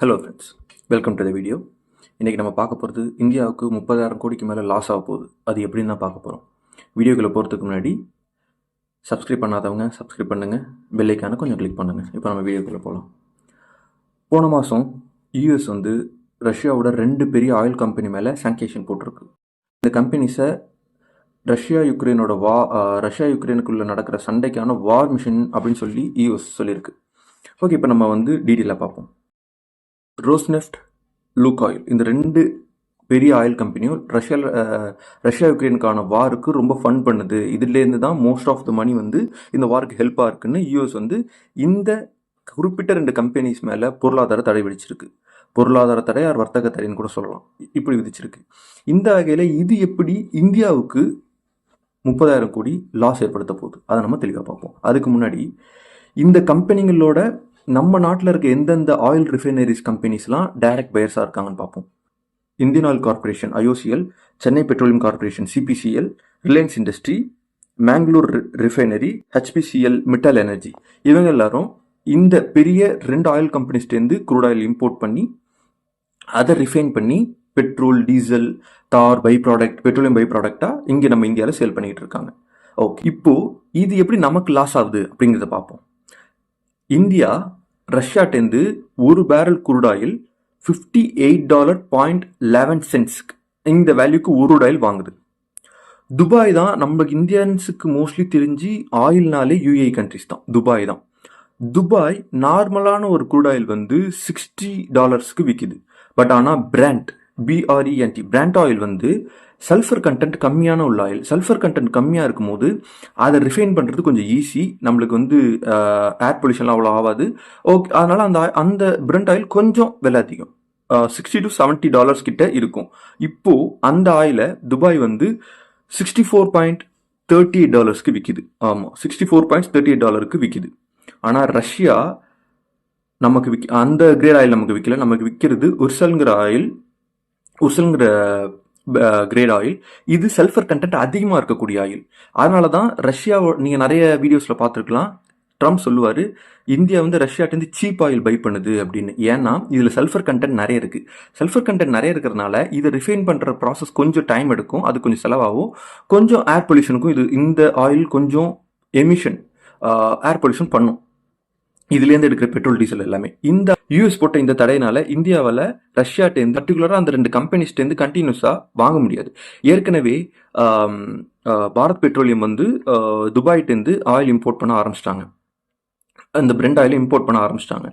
Hello friends, welcome to the video. இன்றைக்கி நம்ம பார்க்க போகிறது இந்தியாவுக்கு 30,000 கோடிக்கு மேலே லாஸ் ஆக போகுது. அது எப்படின்னு தான் பார்க்க போகிறோம். வீடியோக்குள்ளே போகிறதுக்கு முன்னாடி சப்ஸ்கிரைப் பண்ணாதவங்க சப்ஸ்கிரைப் பண்ணுங்கள், பெல் ஐக்கானை கொஞ்சம் கிளிக் பண்ணுங்கள். இப்போ நம்ம வீடியோக்குள்ளே போகலாம். போன மாதம் யூஎஸ் ரஷ்யாவோட 2 பெரிய ஆயில் கம்பெனி மேலே சாங்க்ஷன் போட்டிருக்கு. இந்த கம்பெனிஸை ரஷ்யா யுக்ரைனுக்குள்ளே நடக்கிற சண்டைக்கான வார் மிஷின் அப்படின்னு சொல்லி யூஎஸ் சொல்லியிருக்கு. ஓகே, இப்போ நம்ம டீட்டெயிலாக பார்ப்போம். ரோஸ்நெஃப்ட், லூகாயில், இந்த 2 பெரிய ஆயில் கம்பெனியும் ரஷ்யா யுக்ரைனுக்கான வாருக்கு ரொம்ப ஃபண்ட் பண்ணுது. இதுலேருந்து தான் மோஸ்ட் ஆஃப் த மணி இந்த வாருக்கு ஹெல்ப்பாக இருக்குன்னு யூஎஸ் இந்த குறிப்பிட்ட 2 கம்பெனிஸ் மேலே பொருளாதார தடை விதிச்சிருக்கு. பொருளாதார தடை ஆர் வர்த்தக தடைன்னு கூட சொல்லலாம். இப்படி விதிச்சிருக்கு. இந்த வகையில் இது எப்படி இந்தியாவுக்கு 30,000 கோடி லாஸ் ஏற்படுத்த போகுது, அதை நம்ம தெளிவாக பார்ப்போம். அதுக்கு முன்னாடி இந்த கம்பெனிகளோட நம்ம நாட்டில் இருக்க எந்தெந்த ஆயில் ரிஃபைனரிஸ் கம்பெனிஸ்லாம் டைரக்ட் பயர்ஸாக இருக்காங்கன்னு பார்ப்போம். Indian oil corporation IOCL, Chennai petroleum corporation CPCL, Reliance industry, Mangalore refinery, HPCL, Mittal energy, இவங்க எல்லாரும் இந்த பெரிய 2 ஆயில் கம்பெனிஸ்டேருந்து க்ரூட் ஆயில் இம்போர்ட் பண்ணி அதை ரிஃபைன் பண்ணி பெட்ரோல், டீசல், தார் பை ப்ராடக்ட், பெட்ரோலியம் பை ப்ராடக்டாக இங்கே நம்ம இந்தியாவில் சேல் பண்ணிக்கிட்டு இருக்காங்க. ஓகே, இப்போது இது எப்படி நமக்கு லாஸ் ஆகுது அப்படிங்கிறத பார்ப்போம். இந்தியா ரஷ்யாட்டேருந்து 1 பேரல் குரூட் ஆயில் $58.11 இந்த வேல்யூக்கு குரூட் ஆயில் வாங்குது. துபாய் தான் நம்மளுக்கு இந்தியன்ஸுக்கு மோஸ்ட்லி தெரிஞ்சு ஆயில்னாலே யூஏஇ கண்ட்ரிஸ் தான். துபாய் தான். துபாய் நார்மலான ஒரு குரூட் ஆயில் $60 விற்கிது. பட் ஆனால் பிராண்ட் ஆயில் சல்ஃபர் கண்டென்ட் கம்மியான உள்ள ஆயில். சல்ஃபர் கண்டென்ட் கம்மியாக இருக்கும்போது அதை ரிஃபைன் பண்ணுறது கொஞ்சம் ஈஸி. நம்மளுக்கு ஏர் பொல்யூஷன்லாம் அவ்வளோ ஆகாது. ஓகே, அதனால் அந்த பிராண்ட் ஆயில் கொஞ்சம் விலை அதிகம், $60 to $70 கிட்ட இருக்கும். இப்போது அந்த ஆயிலை துபாய் $64.38 விற்கிது. ஆமாம், $64.38 விற்கிது. ஆனால் ரஷ்யா நமக்கு அந்த கிரேட் ஆயில் நமக்கு விற்கல. நமக்கு விற்கிறது உர்சல்ங்கிற கிரேட் ஆயில். இது சல்ஃபர் கண்டென்ட் அதிகமாக இருக்கக்கூடிய ஆயில். அதனால தான் ரஷ்யா, நீங்கள் நிறைய வீடியோஸில் பார்த்துருக்கலாம், ட்ரம்ப் சொல்லுவார் இந்தியா ரஷ்யாட்டேருந்து சீப் ஆயில் பை பண்ணுது அப்படின்னு. ஏன்னா இதில் சல்ஃபர் கண்டென்ட் நிறைய இருக்குது. சல்ஃபர் கண்டென்ட் நிறைய இருக்கிறதுனால இதை ரிஃபைன் பண்ணுற ப்ராசஸ் கொஞ்சம் டைம் எடுக்கும், அது கொஞ்சம் செலவாகும், கொஞ்சம் ஏர் பொல்யூஷனுக்கும் இந்த ஆயில் கொஞ்சம் எமிஷன் ஏர் பொல்யூஷன் பண்ணும். இதுலேருந்து எடுக்கிற பெட்ரோல், டீசல் எல்லாமே. இந்த யூஎஸ் போட்ட இந்த தடையினால இந்தியாவில் ரஷ்யாட்டேருந்து பர்டிகுலராக அந்த 2 கம்பெனிஸ்டேருந்து கண்டினியூஸாக வாங்க முடியாது. ஏற்கனவே பாரத் பெட்ரோலியம் துபாய்ட்டேருந்து ஆயில் இம்போர்ட் பண்ண ஆரம்பிச்சிட்டாங்க. அந்த பிரெண்ட் ஆயில் இம்போர்ட் பண்ண ஆரம்பிச்சிட்டாங்க.